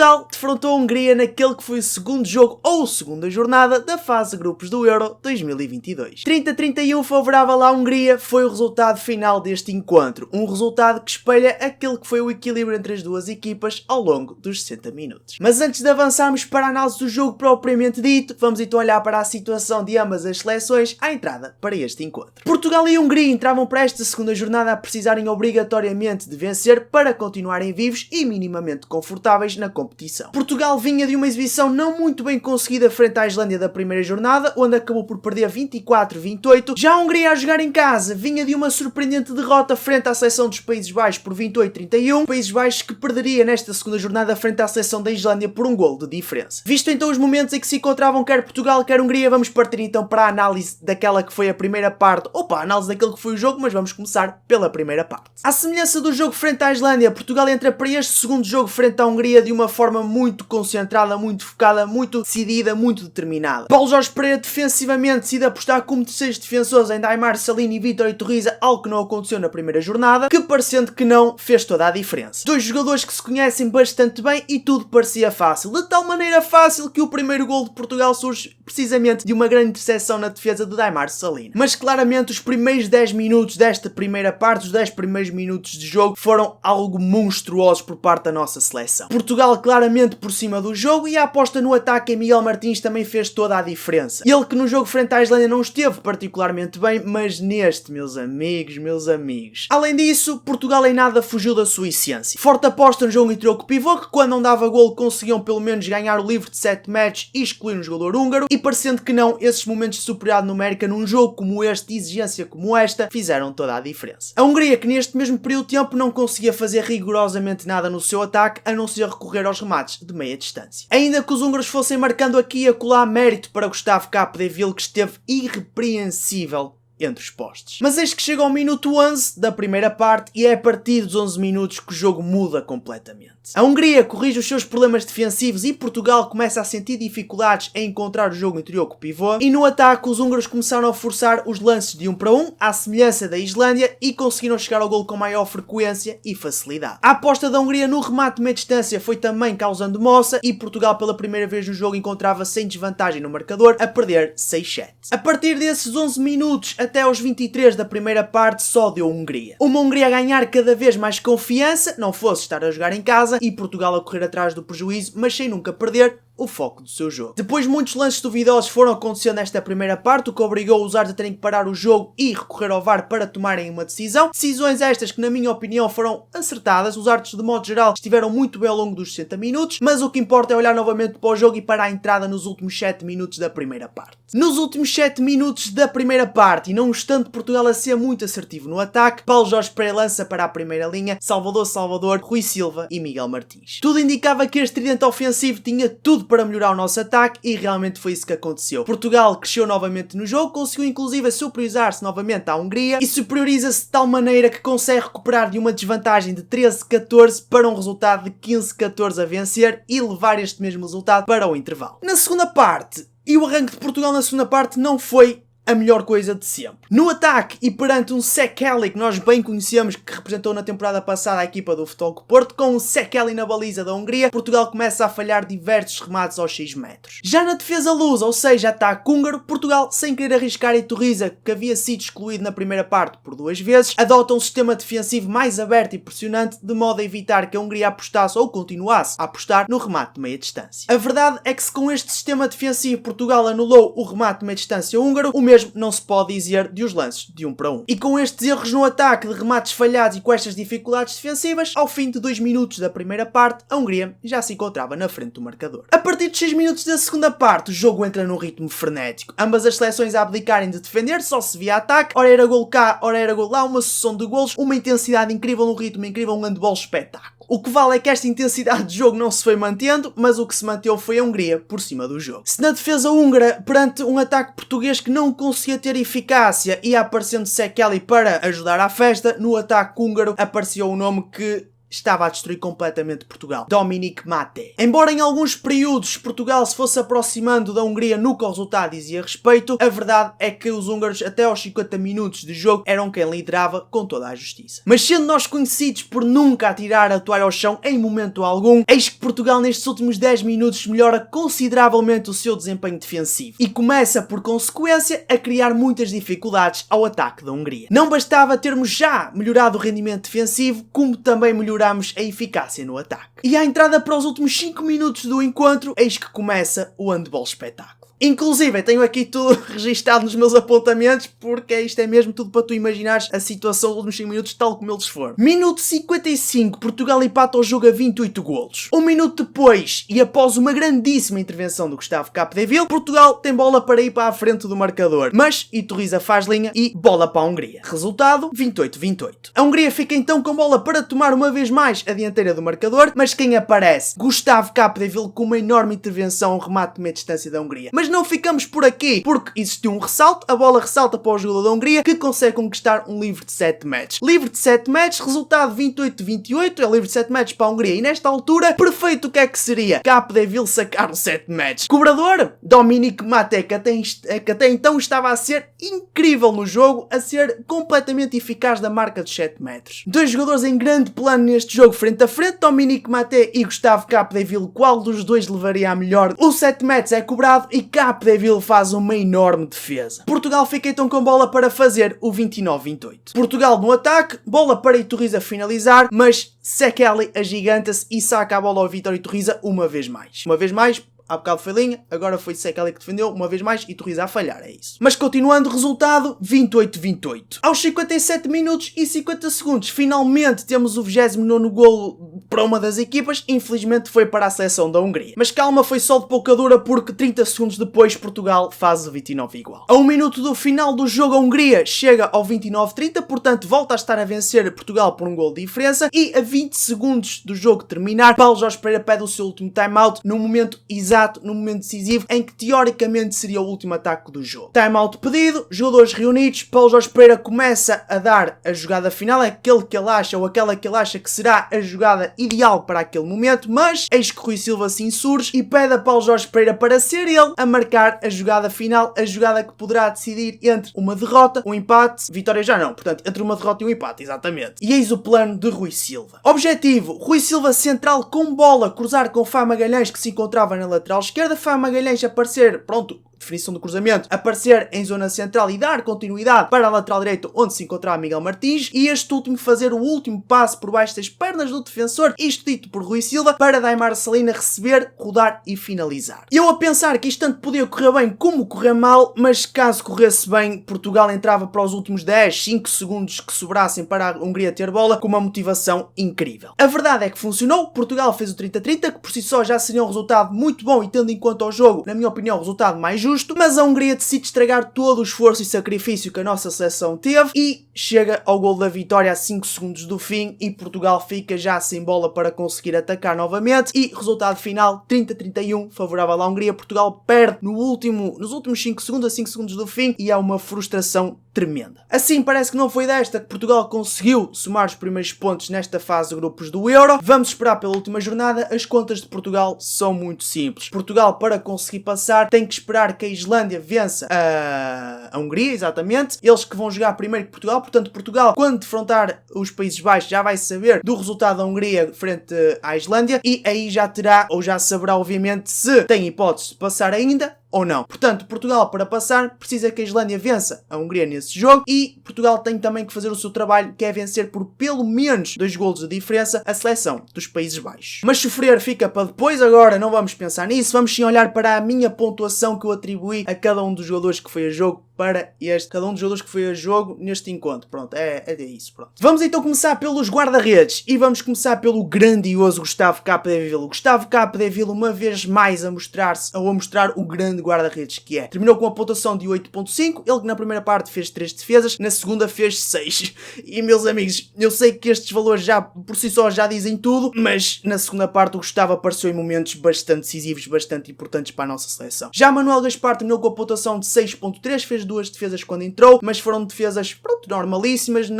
Portugal defrontou a Hungria naquele que foi o segundo jogo ou segunda jornada da fase de grupos do Euro 2022. 30-31 favorável à Hungria foi o resultado final deste encontro, um resultado que espelha aquele que foi o equilíbrio entre as duas equipas ao longo dos 60 minutos. Mas antes de avançarmos para a análise do jogo propriamente dito, vamos então olhar para a situação de ambas as seleções à entrada para este encontro. Portugal e Hungria entravam para esta segunda jornada a precisarem obrigatoriamente de vencer para continuarem vivos e minimamente confortáveis na competição. Portugal vinha de uma exibição não muito bem conseguida frente à Islândia da primeira jornada, onde acabou por perder 24-28. Já a Hungria, a jogar em casa, vinha de uma surpreendente derrota frente à seleção dos Países Baixos por 28-31, Países Baixos que perderia nesta segunda jornada frente à seleção da Islândia por um golo de diferença. Visto então os momentos em que se encontravam quer Portugal quer Hungria, vamos partir então para a análise daquela que foi a primeira parte, ou para a análise daquele que foi o jogo, mas vamos começar pela primeira parte. À semelhança do jogo frente à Islândia, Portugal entra para este segundo jogo frente à Hungria de uma forma muito concentrada, muito focada, muito decidida, muito determinada. Paulo Jorge Pereira defensivamente decide apostar como terceiros defensores em Daimar, Salini, Vítor e Torriza, algo que não aconteceu na primeira jornada, que parecendo que não fez toda a diferença. Dois jogadores que se conhecem bastante bem e tudo parecia fácil, de tal maneira fácil que o primeiro gol de Portugal surge precisamente de uma grande interseção na defesa de Daimar Salini. Mas claramente os primeiros 10 minutos desta primeira parte, os 10 primeiros minutos de jogo, foram algo monstruosos por parte da nossa seleção. Portugal claramente por cima do jogo e a aposta no ataque em Miguel Martins também fez toda a diferença. Ele que no jogo frente à Islândia não esteve particularmente bem, mas neste, meus amigos. Além disso, Portugal em nada fugiu da sua essência. Forte aposta no jogo interior com o pivô, que quando não dava golo conseguiam pelo menos ganhar o livre de 7 matches e excluir um jogador húngaro, e parecendo que não, esses momentos de superioridade numérica num jogo como este, de exigência como esta, fizeram toda a diferença. A Hungria, que neste mesmo período de tempo não conseguia fazer rigorosamente nada no seu ataque, a não ser recorrer aos remates de meia distância. Ainda que os húngaros fossem marcando aqui e acolá mérito para Gustavo Capdeville, que esteve irrepreensível entre os postes. Mas eis que chega ao minuto 11 da primeira parte e é a partir dos 11 minutos que o jogo muda completamente. A Hungria corrige os seus problemas defensivos e Portugal começa a sentir dificuldades em encontrar o jogo interior com o pivô, e no ataque os húngaros começaram a forçar os lances de 1 para 1, à semelhança da Islândia, e conseguiram chegar ao golo com maior frequência e facilidade. A aposta da Hungria no remate de meia distância foi também causando moça e Portugal pela primeira vez no jogo encontrava-se em desvantagem no marcador, a perder 6-7. A partir desses 11 minutos até aos 23 da primeira parte só deu Hungria. Uma Hungria a ganhar cada vez mais confiança, não fosse estar a jogar em casa, e Portugal a correr atrás do prejuízo, mas sem nunca perder o foco do seu jogo. Depois muitos lances duvidosos foram acontecendo nesta primeira parte, o que obrigou os árbitros a terem que parar o jogo e recorrer ao VAR para tomarem uma decisão. Decisões estas que na minha opinião foram acertadas, os árbitros de modo geral estiveram muito bem ao longo dos 60 minutos, mas o que importa é olhar novamente para o jogo e para a entrada nos últimos 7 minutos da primeira parte. Nos últimos 7 minutos da primeira parte, e não obstante Portugal a ser muito assertivo no ataque, Paulo Jorge Pereira lança para a primeira linha Salvador, Rui Silva e Miguel Martins. Tudo indicava que este tridente ofensivo tinha tudo para melhorar o nosso ataque e realmente foi isso que aconteceu. Portugal cresceu novamente no jogo, conseguiu inclusive superiorizar-se novamente à Hungria e superioriza-se de tal maneira que consegue recuperar de uma desvantagem de 13-14 para um resultado de 15-14 a vencer e levar este mesmo resultado para o intervalo. Na segunda parte, e o arranque de Portugal na segunda parte não foi a melhor coisa de sempre. No ataque e perante um Sekeli que nós bem conhecemos, que representou na temporada passada a equipa do Futebol Clube do Porto, com o Sekeli na baliza da Hungria, Portugal começa a falhar diversos remates aos 6 metros. Já na defesa lusa, ou seja, ataque húngaro, Portugal, sem querer arriscar a Torriza, que havia sido excluído na primeira parte por 2 vezes, adota um sistema defensivo mais aberto e pressionante, de modo a evitar que a Hungria apostasse ou continuasse a apostar no remate de meia distância. A verdade é que se com este sistema defensivo Portugal anulou o remate de meia distância húngaro, o mesmo não se pode dizer de os lances de 1 para 1. E com estes erros no ataque, de remates falhados e com estas dificuldades defensivas, ao fim de 2 minutos da primeira parte, a Hungria já se encontrava na frente do marcador. A partir de 6 minutos da segunda parte, o jogo entra num ritmo frenético. Ambas as seleções a abdicarem de defender, só se via ataque, ora era gol cá, ora era gol lá, uma sucessão de golos, uma intensidade incrível, um ritmo incrível, um handball espetáculo. O que vale é que esta intensidade de jogo não se foi mantendo, mas o que se manteve foi a Hungria por cima do jogo. Se na defesa húngara, perante um ataque português que não conseguia ter eficácia, ia aparecendo Sekeli para ajudar à festa, no ataque húngaro apareceu um nome que estava a destruir completamente Portugal. Dominic Mate. Embora em alguns períodos Portugal se fosse aproximando da Hungria no que o resultado dizia respeito, a verdade é que os húngaros até aos 50 minutos de jogo eram quem liderava com toda a justiça. Mas sendo nós conhecidos por nunca atirar a toalha ao chão em momento algum, eis que Portugal nestes últimos 10 minutos melhora consideravelmente o seu desempenho defensivo e começa por consequência a criar muitas dificuldades ao ataque da Hungria. Não bastava termos já melhorado o rendimento defensivo, como também melhoramos a eficácia no ataque. E à entrada para os últimos 5 minutos do encontro, eis que começa o handball espetáculo. Inclusive, tenho aqui tudo registado nos meus apontamentos, porque isto é mesmo tudo para tu imaginares a situação dos últimos 5 minutos tal como eles foram. Minuto 55, Portugal empata o jogo a 28 golos. Um minuto depois, e após uma grandíssima intervenção do Gustavo Capdeville, Portugal tem bola para ir para a frente do marcador. Mas Iturriza faz linha e bola para a Hungria. Resultado, 28-28. A Hungria fica então com bola para tomar uma vez mais a dianteira do marcador, mas quem aparece? Gustavo Capdeville com uma enorme intervenção, um remate de meia distância da Hungria. Mas não ficamos por aqui, porque existiu um ressalto, a bola ressalta para o jogador da Hungria, que consegue conquistar um livre de 7 matches. Livre de 7 matches, resultado 28-28, é livre de 7 matches para a Hungria, e nesta altura, perfeito o que é que seria? Capdeville sacar um 7 matches. Cobrador? Dominic Mate, que até então estava a ser incrível no jogo, a ser completamente eficaz da marca de 7 metros. Dois jogadores em grande plano neste jogo frente a frente, Dominic Mate e Gustavo Capdeville, qual dos dois levaria a melhor? O 7 matches é cobrado e Capdeville faz uma enorme defesa. Portugal fica então com bola para fazer o 29-28. Portugal no ataque, bola para Iturriza finalizar, mas Sekeli agiganta-se e saca a bola ao Vítor Iturriza uma vez mais. Uma vez mais, há bocado foi linha, agora foi Sekeli que defendeu, uma vez mais, e Iturriza a falhar, é isso. Mas continuando, resultado 28-28. Aos 57 minutos e 50 segundos, finalmente temos o 29º golo para uma das equipas, infelizmente foi para a seleção da Hungria. Mas calma, foi só de pouca dura, porque 30 segundos depois Portugal faz o 29 igual. A 1 minuto do final do jogo, a Hungria chega ao 29-30, portanto volta a estar a vencer Portugal por um golo de diferença, e a 20 segundos do jogo terminar, Paulo Jorge Pereira pede o seu último time-out, no momento exato, no momento decisivo, em que teoricamente seria o último ataque do jogo. Time-out pedido, jogadores reunidos, Paulo Jorge Pereira começa a dar a jogada final, aquele que ele acha ou aquela que ele acha que será a jogada ideal para aquele momento, mas eis que Rui Silva se insurge e pede a Paulo Jorge Pereira para ser ele a marcar a jogada final, a jogada que poderá decidir entre uma derrota, um empate, vitória já não, portanto, entre uma derrota e um empate, exatamente. E eis o plano de Rui Silva. Objetivo, Rui Silva central com bola, cruzar com Fá Magalhães que se encontrava na lateral esquerda, Fá Magalhães aparecer, pronto, definição do cruzamento, aparecer em zona central e dar continuidade para a lateral direita onde se encontrava Miguel Martins, e este último fazer o último passo por baixo das pernas do defensor, isto dito por Rui Silva, para Daimar Salina receber, rodar e finalizar. Eu a pensar que isto tanto podia correr bem como correr mal, mas caso corresse bem, Portugal entrava para os últimos 10, 5 segundos que sobrassem para a Hungria ter bola, com uma motivação incrível. A verdade é que funcionou, Portugal fez o 30-30, que por si só já seria um resultado muito bom e tendo em conta o jogo, na minha opinião, o resultado mais justo, mas a Hungria decide estragar todo o esforço e sacrifício que a nossa seleção teve e chega ao gol da vitória a 5 segundos do fim e Portugal fica já sem bola para conseguir atacar novamente e resultado final 30-31 favorável à Hungria. Portugal perde nos últimos 5 segundos, a 5 segundos do fim, e há uma frustração tremenda. Assim, parece que não foi desta que Portugal conseguiu somar os primeiros pontos nesta fase de grupos do Euro. Vamos esperar pela última jornada. As contas de Portugal são muito simples. Portugal, para conseguir passar, tem que esperar que a Islândia vença a Hungria, exatamente. Eles que vão jogar primeiro que Portugal. Portanto, Portugal, quando defrontar os Países Baixos, já vai saber do resultado da Hungria frente à Islândia e aí já terá, ou já saberá, obviamente, se tem hipótese de passar ainda ou não. Portanto, Portugal, para passar, precisa que a Islândia vença a Hungria nesse jogo e Portugal tem também que fazer o seu trabalho, que é vencer por pelo menos 2 golos de diferença a seleção dos Países Baixos. Mas sofrer fica para depois, agora não vamos pensar nisso, vamos sim olhar para a minha pontuação que eu atribuí a cada um dos jogadores que foi a jogo para cada um dos jogadores que foi a jogo neste encontro. Pronto, é isso, pronto. Vamos então começar pelos guarda-redes e vamos começar pelo grandioso Gustavo Capdeville. Gustavo Capdeville uma vez mais a mostrar o grande guarda-redes que é. Terminou com uma pontuação de 8.5, ele que na primeira parte fez 3 defesas, na segunda fez 6. E meus amigos, eu sei que estes valores já por si só já dizem tudo, mas na segunda parte o Gustavo apareceu em momentos bastante decisivos, bastante importantes para a nossa seleção. Já Manuel Gaspar terminou com a pontuação de 6.3, fez duas defesas quando entrou, mas foram defesas, pronto, normalíssimas,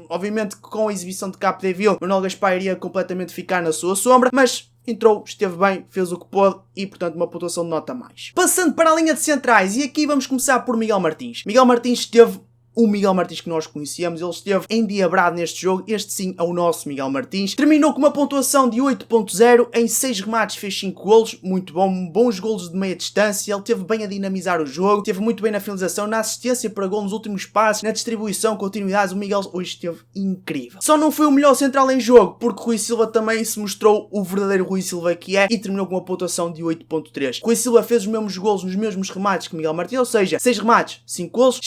obviamente com a exibição de Capdeville, Manuel Gaspar iria completamente ficar na sua sombra, mas entrou, esteve bem, fez o que pôde e, portanto, uma pontuação de nota mais. Passando para a linha de centrais, e aqui vamos começar por Miguel Martins. Miguel Martins esteve o Miguel Martins que nós conhecíamos, ele esteve endiabrado neste jogo, este sim é o nosso Miguel Martins. Terminou com uma pontuação de 8.0, em 6 remates fez 5 golos, muito bom, bons golos de meia distância, ele teve bem a dinamizar o jogo, teve muito bem na finalização, na assistência para gol nos últimos passos, na distribuição, continuidades, o Miguel hoje esteve incrível. Só não foi o melhor central em jogo, porque Rui Silva também se mostrou o verdadeiro Rui Silva que é, e terminou com uma pontuação de 8.3. Rui Silva fez os mesmos golos nos mesmos remates que Miguel Martins, ou seja, 6 remates, 5 golos,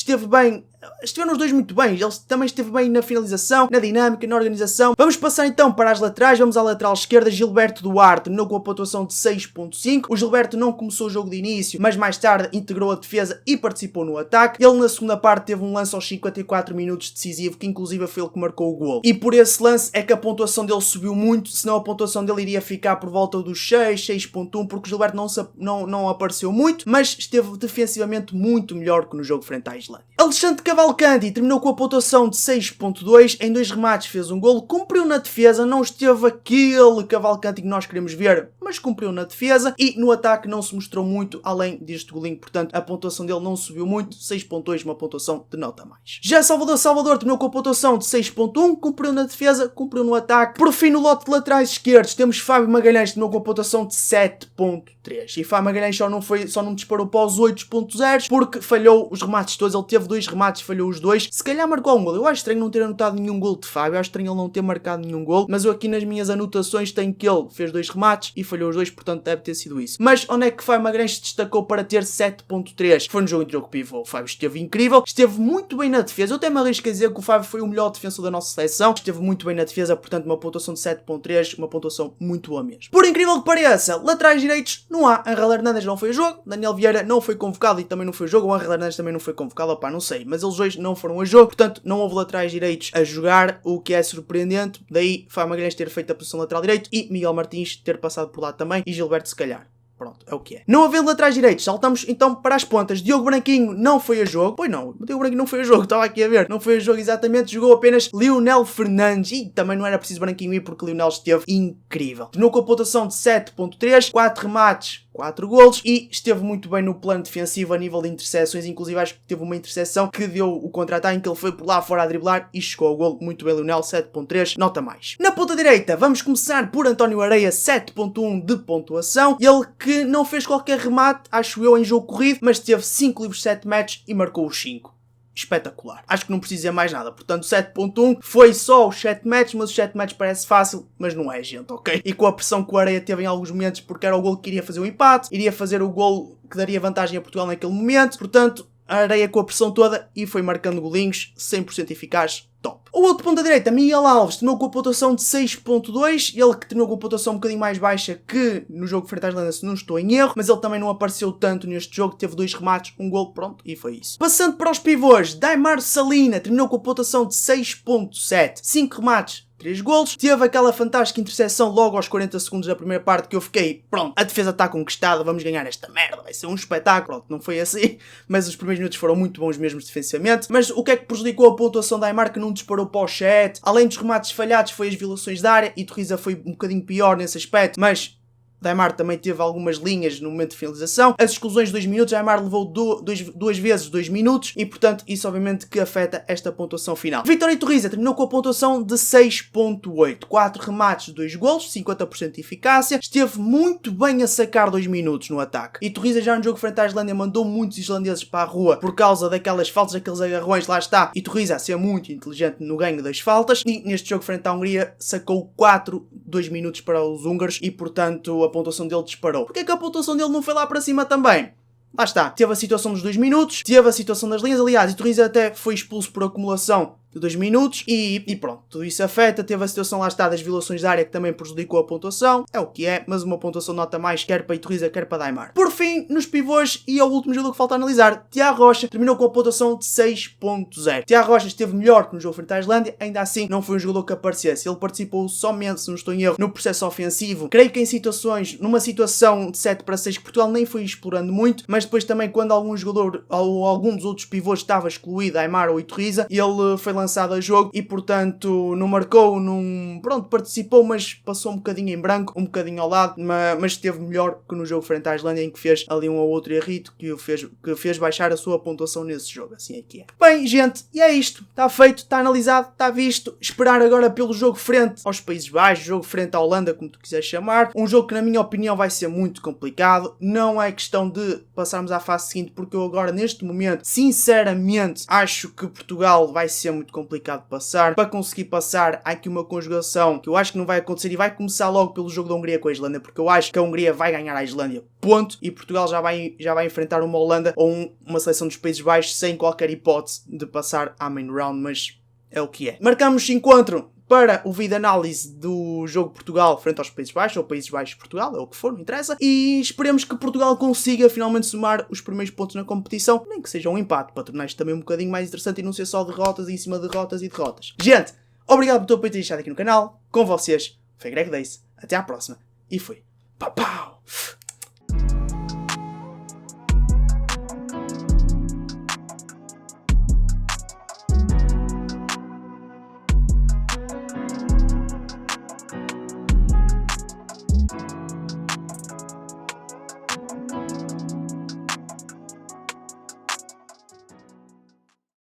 estiveram os dois muito bem, ele também esteve bem na finalização, na dinâmica, na organização. Vamos passar então para as laterais, vamos à lateral esquerda, Gilberto Duarte terminou com a pontuação de 6.5, o Gilberto não começou o jogo de início, mas mais tarde integrou a defesa e participou no ataque. Ele na segunda parte teve um lance aos 54 minutos decisivo, que inclusive foi ele que marcou o gol. E por esse lance é que a pontuação dele subiu muito, senão a pontuação dele iria ficar por volta dos 6.1, porque o Gilberto não apareceu muito, mas esteve defensivamente muito melhor que no jogo frente à Islândia. Alexandre Cavalcanti terminou com a pontuação de 6.2, em 2 remates fez um golo, cumpriu na defesa, não esteve aquele Cavalcanti que nós queremos ver, mas cumpriu na defesa, e no ataque não se mostrou muito além deste golinho, portanto a pontuação dele não subiu muito, 6.2, uma pontuação de nota mais. Já Salvador terminou com a pontuação de 6.1, cumpriu na defesa, cumpriu no ataque. Por fim, no lote de laterais esquerdos temos Fábio Magalhães, terminou com a pontuação de 7.3, e Fábio Magalhães só não disparou para os 8.0 porque falhou os remates todos, ele teve 2 remates, falhou os 2, se calhar marcou um gol. Eu acho estranho não ter anotado nenhum gol de Fábio, acho estranho ele não ter marcado nenhum gol, mas eu aqui nas minhas anotações tenho que ele fez 2 remates e falhou os 2, portanto deve ter sido isso. Mas onde é que Fábio Magalhães se destacou para ter 7.3? Foi no jogo entre o pivô. O Fábio esteve incrível, esteve muito bem na defesa, eu até me arrisco a dizer que o Fábio foi o melhor defensor da nossa seleção, esteve muito bem na defesa, portanto uma pontuação de 7.3, uma pontuação muito boa mesmo. Por incrível que pareça, laterais direitos não há, Ángel Hernández não foi o jogo, Daniel Vieira não foi convocado e também não foi o jogo, o Ángel Hernández também não foi convocado, opá, não sei, mas eles dois não foram a jogo, portanto não houve laterais direitos a jogar, o que é surpreendente, daí Fábio Magalhães ter feito a posição lateral direito e Miguel Martins ter passado por lá também e Gilberto se calhar. Pronto, é o que é. Não havendo laterais direitos, saltamos então para as pontas. Diogo Branquinho não foi a jogo. Pois não, o Diogo Branquinho não foi a jogo, estava aqui a ver. Não foi a jogo exatamente, jogou apenas Lionel Fernandes. E também não era preciso Branquinho ir porque Lionel esteve incrível. Terminou com a pontuação de 7.3, 4 remates, 4 golos e esteve muito bem no plano defensivo a nível de interseções, inclusive acho que teve uma interseção que deu o contra-ataque em que ele foi por lá fora a driblar e chegou ao golo. Muito bem Lionel, 7.3, nota mais. Na ponta direita vamos começar por António Areia, 7.1 de pontuação, ele que não fez qualquer remate, acho eu, em jogo corrido, mas teve 5 livros, 7 matches e marcou os 5. Espetacular. Acho que não precisa dizer mais nada. Portanto, 7.1 foi só os 7 matches, mas os 7 matches parece fácil, mas não é, gente, ok? E com a pressão que o Areia teve em alguns momentos, porque era o gol que iria fazer o empate, iria fazer o gol que daria vantagem a Portugal naquele momento. Portanto, a Areia com a pressão toda e foi marcando golinhos, 100% eficaz. Top. O outro ponta direita, Miguel Alves, terminou com a pontuação de 6.2, ele que terminou com a pontuação um bocadinho mais baixa que no jogo frente à Islândia, se não estou em erro, mas ele também não apareceu tanto neste jogo, teve 2 remates, um gol, pronto, e foi isso. Passando para os pivôs, Daimar Salina terminou com a pontuação de 6.7, 5 remates, 3 golos, teve aquela fantástica interseção logo aos 40 segundos da primeira parte que eu fiquei, pronto, a defesa está conquistada, vamos ganhar esta merda, vai ser um espetáculo. Pronto, não foi assim, mas os primeiros minutos foram muito bons mesmo defensivamente. Mas o que é que prejudicou a pontuação da Daimar, que não disparou para o chat? Além dos remates falhados foi as violações da área e Torriza foi um bocadinho pior nesse aspecto, mas Daimar também teve algumas linhas no momento de finalização. As exclusões de 2 minutos, Daimar levou 2 vezes 2 minutos e, portanto, isso obviamente que afeta esta pontuação final. Vitória Torriza terminou com a pontuação de 6.8. 4 remates, 2 golos, 50% de eficácia. Esteve muito bem a sacar 2 minutos no ataque. E Torriza já no jogo frente à Islândia mandou muitos islandeses para a rua por causa daquelas faltas, aqueles agarrões, lá está. E Torriza a ser muito inteligente no ganho das faltas. E neste jogo frente à Hungria sacou 2 minutos para os húngaros e, portanto, a pontuação dele disparou. Porquê que a pontuação dele não foi lá para cima também? Lá está. Teve a situação dos 2 minutos, teve a situação das linhas, aliás, e Torriza até foi expulso por acumulação de 2 minutos e pronto, tudo isso afeta. Teve a situação lá está das violações de área que também prejudicou a pontuação, é o que é, mas uma pontuação nota mais quer para Iturriza, quer para Daimar. Por fim, nos pivôs, e é o último jogo que falta analisar, Tiago Rocha terminou com a pontuação de 6.0. Tiago Rocha esteve melhor que no jogo frente à Islândia, ainda assim não foi um jogador que aparecesse, ele participou somente, se não estou em erro, no processo ofensivo, creio que em situações, numa situação de 7-6 que Portugal nem foi explorando muito, mas depois também quando algum jogador ou algum dos outros pivôs estava excluído, Aimar ou Iturriza, ele foi lançado a jogo e portanto não marcou, pronto, participou, mas passou um bocadinho em branco, um bocadinho ao lado, mas esteve melhor que no jogo frente à Islândia, em que fez ali um ou outro errito que fez baixar a sua pontuação nesse jogo, assim é que é. Bem, gente, e é isto, está feito, está analisado, está visto, esperar agora pelo jogo frente aos Países Baixos, jogo frente à Holanda, como tu quiseres chamar, um jogo que na minha opinião vai ser muito complicado, não é questão de passarmos à fase seguinte, porque eu agora neste momento, sinceramente, acho que Portugal vai ser muito complicado de passar. Para conseguir passar, há aqui uma conjugação que eu acho que não vai acontecer e vai começar logo pelo jogo da Hungria com a Islândia, porque eu acho que a Hungria vai ganhar a Islândia, ponto, e Portugal já vai enfrentar uma Holanda ou uma seleção dos Países Baixos sem qualquer hipótese de passar à main round, mas é o que é. Marcamos encontro para o vídeo análise do jogo Portugal frente aos Países Baixos, ou Países Baixos Portugal, é o que for, não interessa, e esperemos que Portugal consiga finalmente somar os primeiros pontos na competição, nem que seja um empate, para tornar isto também um bocadinho mais interessante e não ser só derrotas em cima de derrotas e derrotas. Gente, obrigado por ter deixado aqui no canal, com vocês, foi Greg Dace, até à próxima, e fui. Pau, pau!